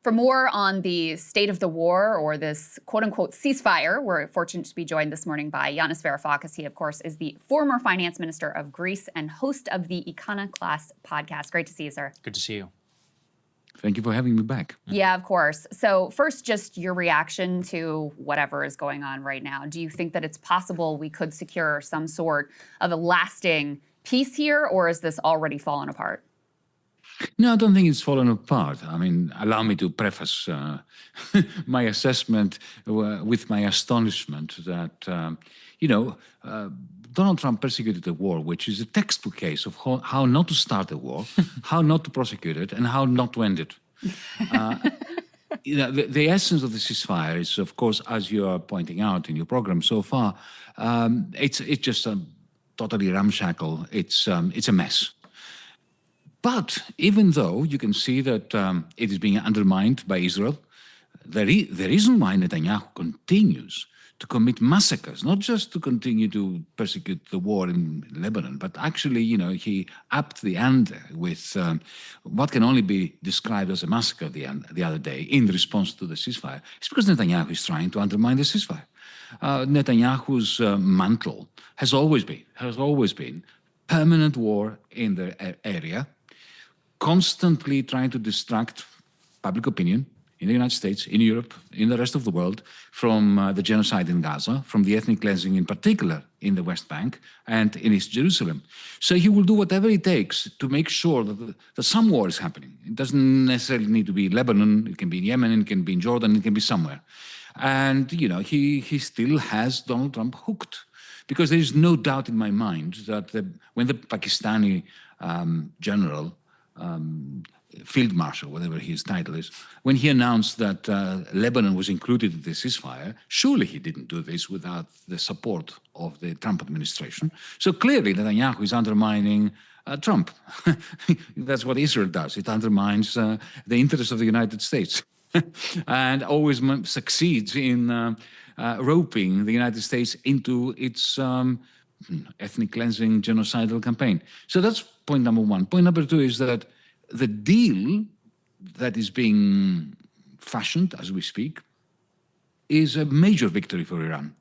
For more on the state of the war or this quote-unquote ceasefire, we're fortunate to be joined this morning by Yanis Varoufakis. He, of course, is the former finance minister of Greece and host of the Iconiclast podcast. Great to see you, sir. Good to see you. Thank you for having me back. Yeah, of course. So first, just your reaction to whatever is going on right now. Do you think that it's possible we could secure some sort of a lasting peace here, or is this already fallen apart? No, I don't think it's fallen apart. I mean, allow me to preface my assessment with my astonishment that, Donald Trump persecuted the war, which is a textbook case of how not to start a war, how not to prosecute it, and how not to end it. The essence of the ceasefire is, of course, as you are pointing out in your program so far, it's just totally ramshackle. It's a mess. But even though you can see that it is being undermined by Israel, the reason why Netanyahu continues to commit massacres, not just to continue to persecute the war in Lebanon, but actually, he upped the ante with what can only be described as a massacre the other day in response to the ceasefire. It's because Netanyahu is trying to undermine the ceasefire. Netanyahu's mantle has always been permanent war in the area, constantly trying to distract public opinion in the United States, in Europe, in the rest of the world, from the genocide in Gaza, from the ethnic cleansing in particular in the West Bank and in East Jerusalem. So he will do whatever it takes to make sure that some war is happening. It doesn't necessarily need to be Lebanon, it can be in Yemen, it can be in Jordan, it can be somewhere. And, he still has Donald Trump hooked. Because there is no doubt in my mind that when the Pakistani general, Field Marshal, whatever his title is, when he announced that Lebanon was included in the ceasefire, surely he didn't do this without the support of the Trump administration. So clearly Netanyahu is undermining Trump. That's what Israel does. It undermines the interests of the United States and always succeeds in roping the United States into its ethnic cleansing genocidal campaign. So that's point number one. Point number two is that the deal that is being fashioned as we speak is a major victory for Iran.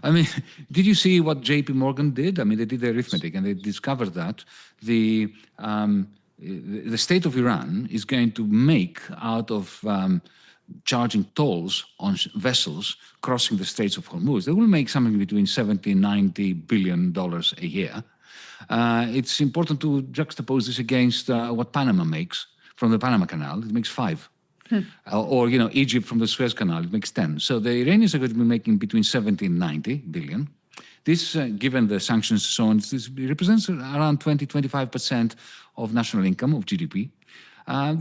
I mean, did you see what JP Morgan did? I mean, they did the arithmetic and they discovered that the state of Iran is going to make out of charging tolls on vessels crossing the Straits of Hormuz. They will make something between $70 and $90 billion a year. It's important to juxtapose this against what Panama makes from the Panama Canal. It makes 5. Or Egypt from the Suez Canal, it makes 10. So the Iranians are going to be making between 70 and 90 billion. This, given the sanctions and so on, this represents around 20-25% of national income, of GDP.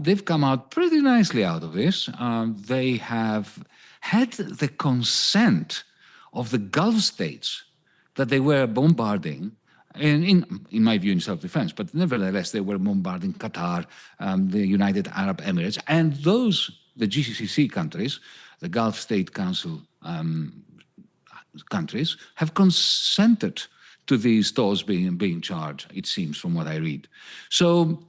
They've come out pretty nicely out of this. They have had the consent of the Gulf states that they were bombarding, in my view, in self-defense, but nevertheless, they were bombarding Qatar, the United Arab Emirates, and the GCC countries, the Gulf State Council countries, have consented to these tolls being charged, it seems, from what I read. So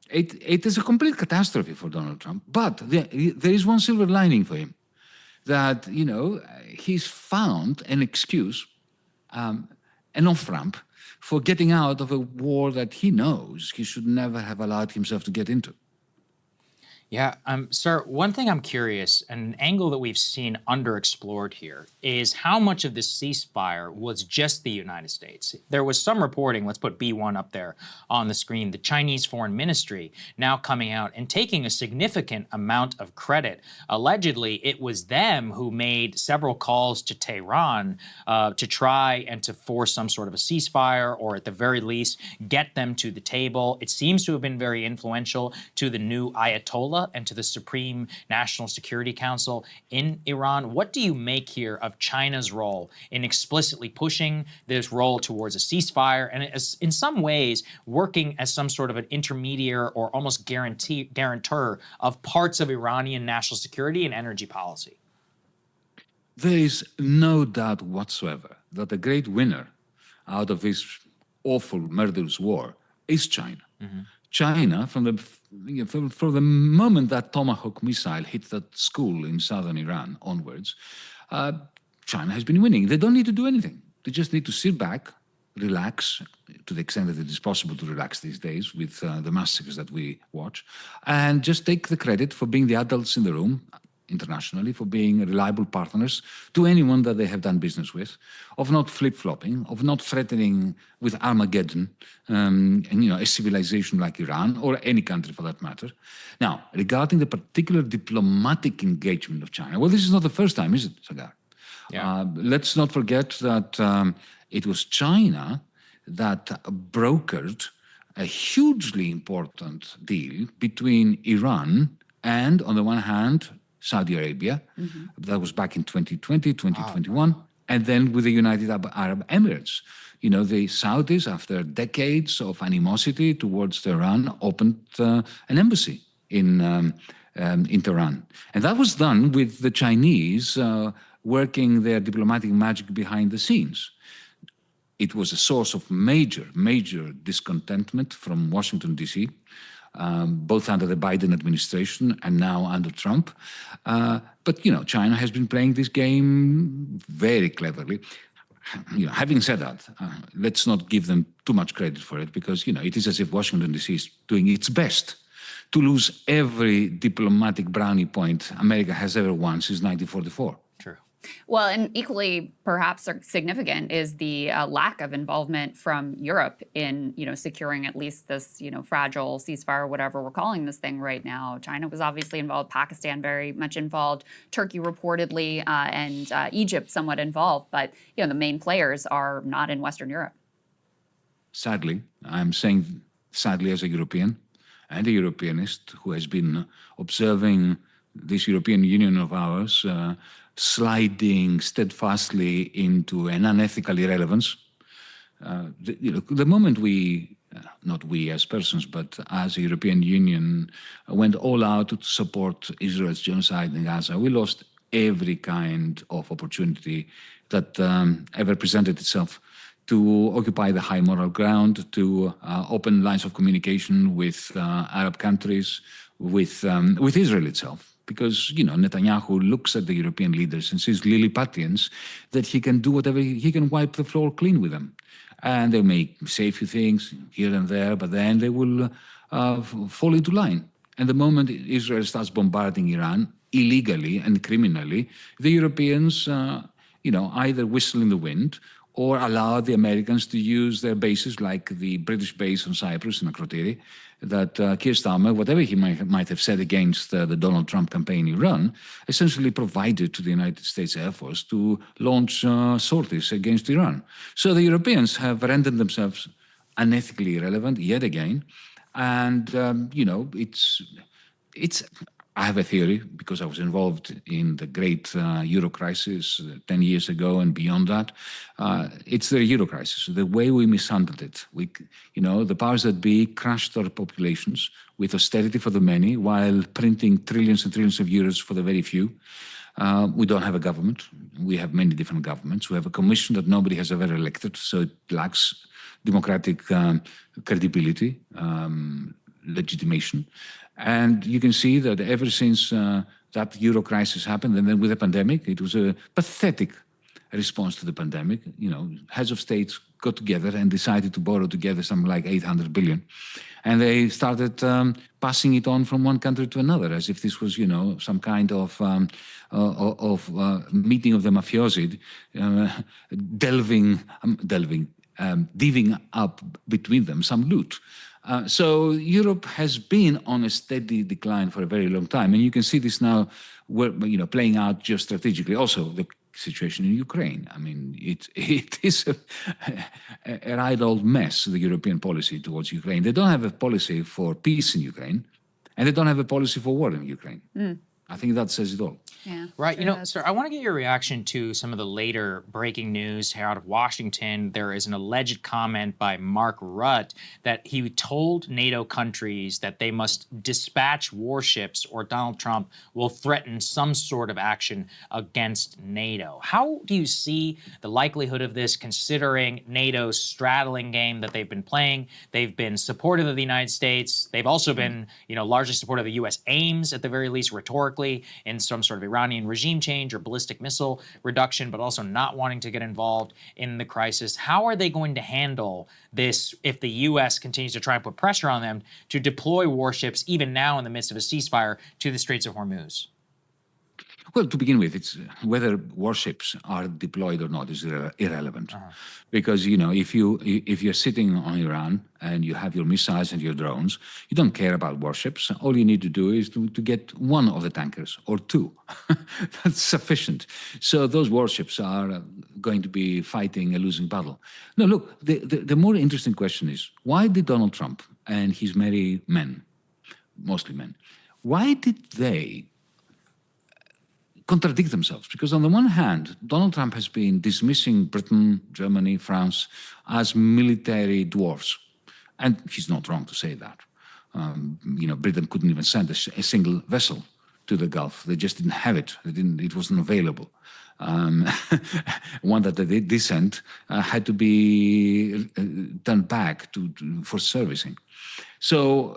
it is a complete catastrophe for Donald Trump, but there is one silver lining for him, that, he's found an excuse, an off-ramp, for getting out of a war that he knows he should never have allowed himself to get into. Yeah, sir, one thing I'm curious, an angle that we've seen underexplored here, is how much of this ceasefire was just the United States. There was some reporting, let's put B1 up there on the screen, the Chinese Foreign Ministry now coming out and taking a significant amount of credit. Allegedly, it was them who made several calls to Tehran to try and to force some sort of a ceasefire, or at the very least, get them to the table. It seems to have been very influential to the new Ayatollah and to the Supreme National Security Council in Iran. What do you make here of China's role in explicitly pushing this role towards a ceasefire and as, in some ways, working as some sort of an intermediary or almost guarantor of parts of Iranian national security and energy policy? There is no doubt whatsoever that the great winner out of this awful, murderous war is China. China, from the moment that Tomahawk missile hit that school in southern Iran onwards, China has been winning. They don't need to do anything. They just need to sit back, relax, to the extent that it is possible to relax these days with the massacres that we watch, and just take the credit for being the adults in the room, internationally, for being reliable partners to anyone that they have done business with, of not flip-flopping, of not threatening with Armageddon, and a civilization like Iran, or any country for that matter. Now, regarding the particular diplomatic engagement of China, well, this is not the first time, is it, Sagar? Yeah. Let's not forget that it was China that brokered a hugely important deal between Iran and, on the one hand, Saudi Arabia. That was back in 2020, 2021. And then with the United Arab Emirates. The Saudis, after decades of animosity towards Tehran, opened an embassy in Tehran. And that was done with the Chinese working their diplomatic magic behind the scenes. It was a source of major discontentment from Washington, D.C., both under the Biden administration and now under Trump. But China has been playing this game very cleverly. Having said that, let's not give them too much credit for it, because it is as if Washington, D.C. is doing its best to lose every diplomatic brownie point America has ever won since 1944. True. Well, and equally perhaps significant is the lack of involvement from Europe in, securing at least this, fragile ceasefire, whatever we're calling this thing right now. China was obviously involved, Pakistan very much involved, Turkey reportedly, and Egypt somewhat involved. But, the main players are not in Western Europe. Sadly, I'm saying sadly as a European and a Europeanist who has been observing this European Union of ours sliding steadfastly into an unethical irrelevance. The moment we, not we as persons, but as a European Union, went all out to support Israel's genocide in Gaza, we lost every kind of opportunity that ever presented itself to occupy the high moral ground, to open lines of communication with Arab countries, with Israel itself. Because, Netanyahu looks at the European leaders and sees Lilliputians that he can do whatever, he can wipe the floor clean with them. And they may say a few things here and there, but then they will fall into line. And the moment Israel starts bombarding Iran illegally and criminally, the Europeans, either whistle in the wind or allow the Americans to use their bases, like the British base on Cyprus in Akrotiri, that Keir Starmer, whatever he might have said against the Donald Trump campaign in Iran, essentially provided to the United States Air Force to launch sorties against Iran. So the Europeans have rendered themselves unethically irrelevant yet again. And, it's I have a theory, because I was involved in the great Euro crisis 10 years ago and beyond that. It's the Euro crisis, the way we mishandled it. The powers that be crushed our populations with austerity for the many while printing trillions and trillions of euros for the very few. We don't have a government. We have many different governments. We have a commission that nobody has ever elected, so it lacks democratic credibility, legitimation. And you can see that ever since that Euro crisis happened, and then with the pandemic, it was a pathetic response to the pandemic. Heads of states got together and decided to borrow together something like 800 billion. And they started passing it on from one country to another, as if this was, some kind of meeting of the mafiosi, divvying up between them some loot. So Europe has been on a steady decline for a very long time. And you can see this now playing out geostrategically. Also, the situation in Ukraine. I mean, it is a right old mess, the European policy towards Ukraine. They don't have a policy for peace in Ukraine, and they don't have a policy for war in Ukraine. I think that says it all. Yeah. Right. sure You know, does. sir, I want to get your reaction to some of the later breaking news here out of Washington. There is an alleged comment by Mark Rutte that he told NATO countries that they must dispatch warships or Donald Trump will threaten some sort of action against NATO. How do you see the likelihood of this, considering NATO's straddling game that they've been playing? They've been supportive of the United States. They've also been, largely supportive of the U.S. aims, at the very least rhetorically, in some sort of Iranian regime change or ballistic missile reduction, but also not wanting to get involved in the crisis. How are they going to handle this if the U.S. continues to try and put pressure on them to deploy warships, even now in the midst of a ceasefire, to the Straits of Hormuz? Well, to begin with, it's whether warships are deployed or not is irrelevant, because if you're sitting on Iran and you have your missiles and your drones, you don't care about warships. All you need to do is to get one of the tankers or two. That's sufficient. So those warships are going to be fighting a losing battle. No, look, the more interesting question is, why did Donald Trump and his merry men, mostly men, why did they contradict themselves? Because on the one hand, Donald Trump has been dismissing Britain, Germany, France as military dwarfs. And he's not wrong to say that. Britain couldn't even send a single vessel to the Gulf. They just didn't have it. It wasn't available. One that they did send had to be turned back for servicing. So,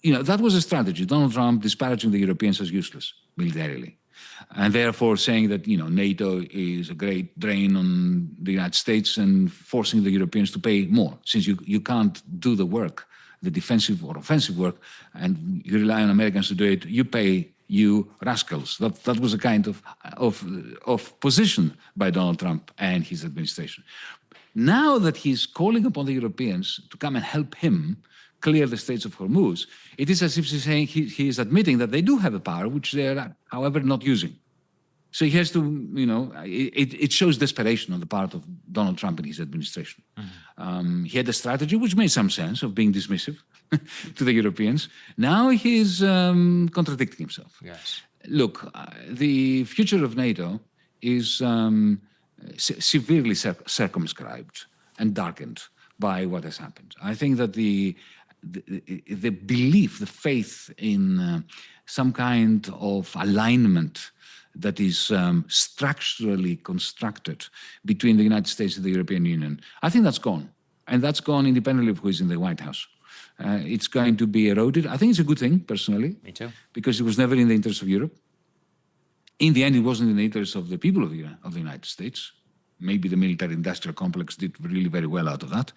that was a strategy. Donald Trump disparaging the Europeans as useless militarily, and therefore saying that NATO is a great drain on the United States and forcing the Europeans to pay more, since you can't do the work, the defensive or offensive work, and you rely on Americans to do it. You pay, you rascals. That was a kind of position by Donald Trump and his administration. Now that he's calling upon the Europeans to come and help him clear the Straits of Hormuz, it is as if he's saying he is admitting that they do have a power, which they are, however, not using. So he has to, it shows desperation on the part of Donald Trump and his administration. He had a strategy which made some sense of being dismissive to the Europeans. Now he's contradicting himself. Yes. Look, the future of NATO is severely circumscribed and darkened by what has happened. I think that the belief, the faith in some kind of alignment that is structurally constructed between the United States and the European Union, I think that's gone. And that's gone independently of who is in the White House. It's going to be eroded. I think it's a good thing, personally. Me too. Because it was never in the interest of Europe. In the end, it wasn't in the interest of the people of the United States. Maybe the military-industrial complex did really very well out of that.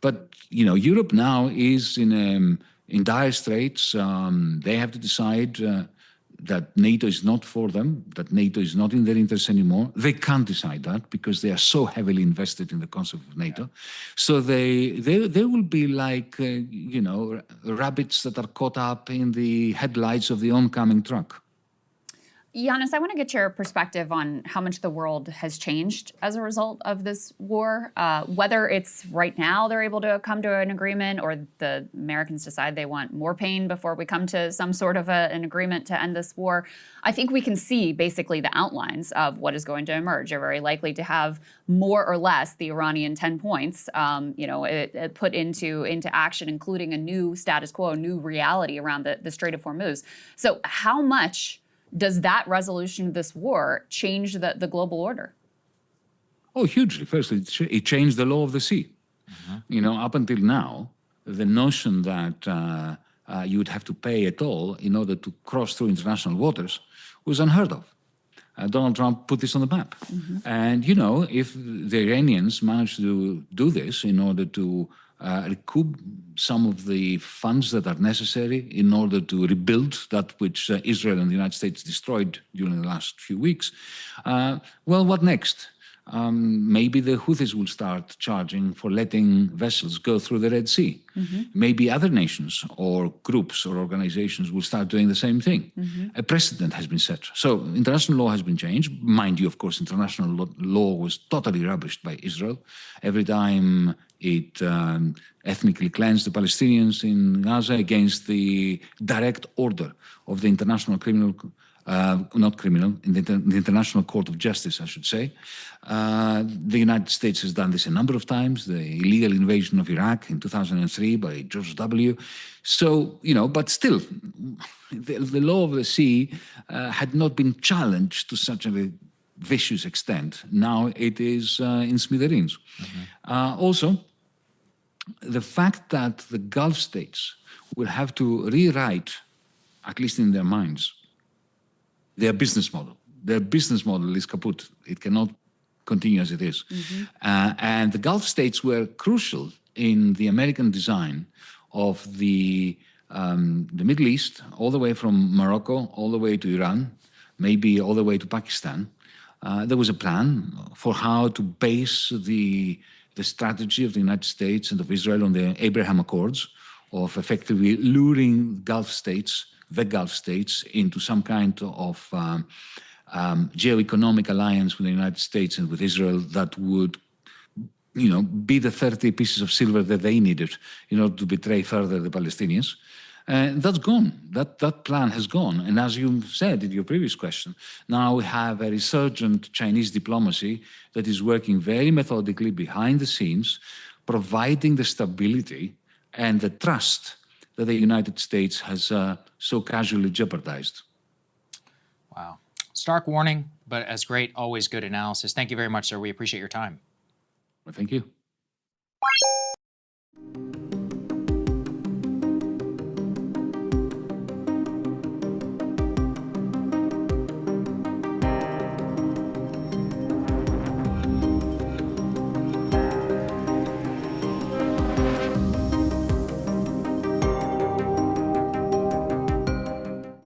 But, Europe now is in dire straits. They have to decide that NATO is not for them, that NATO is not in their interest anymore. They can't decide that because they are so heavily invested in the concept of NATO. So they will be like, rabbits that are caught up in the headlights of the oncoming truck. Yanis, I want to get your perspective on how much the world has changed as a result of this war, whether it's right now they're able to come to an agreement or the Americans decide they want more pain before we come to some sort of an agreement to end this war. I think we can see basically the outlines of what is going to emerge. You're very likely to have more or less the Iranian 10 points, put into action, including a new status quo, a new reality around the Strait of Hormuz. So how much does that resolution of this war change the global order? Oh, hugely. First, it changed the law of the sea. Up until now, the notion that you would have to pay at all in order to cross through international waters was unheard of. Donald Trump put this on the map. And, if the Iranians manage to do this in order to recoup some of the funds that are necessary in order to rebuild that which Israel and the United States destroyed during the last few weeks, well, what next? Maybe the Houthis will start charging for letting vessels go through the Red Sea. Maybe other nations or groups or organizations will start doing the same thing. A precedent has been set. So international law has been changed. Mind you, of course, international law was totally rubbished by Israel. Every time It ethnically cleansed the Palestinians in Gaza against the direct order of the International Criminal, the International Court of Justice, I should say. The United States has done this a number of times. The illegal invasion of Iraq in 2003 by George W. So, but still, the law of the sea had not been challenged to such a vicious extent. Now it is in smithereens. Also, the fact that the Gulf states will have to rewrite, at least in their minds, their business model. Their business model is kaput. It cannot continue as it is. And the Gulf states were crucial in the American design of the Middle East, all the way from Morocco, all the way to Iran, maybe all the way to Pakistan. There was a plan for how to base the strategy of the United States and of Israel on the Abraham Accords, of effectively luring the Gulf states into some kind of geo-economic alliance with the United States and with Israel that would, be the 30 pieces of silver that they needed in order to betray further the Palestinians. And that's gone. That plan has gone. And as you said in your previous question, now we have a resurgent Chinese diplomacy that is working very methodically behind the scenes, providing the stability and the trust that the United States has so casually jeopardized. Wow. Stark warning, but as great, always good analysis. Thank you very much, sir. We appreciate your time. Well, thank you.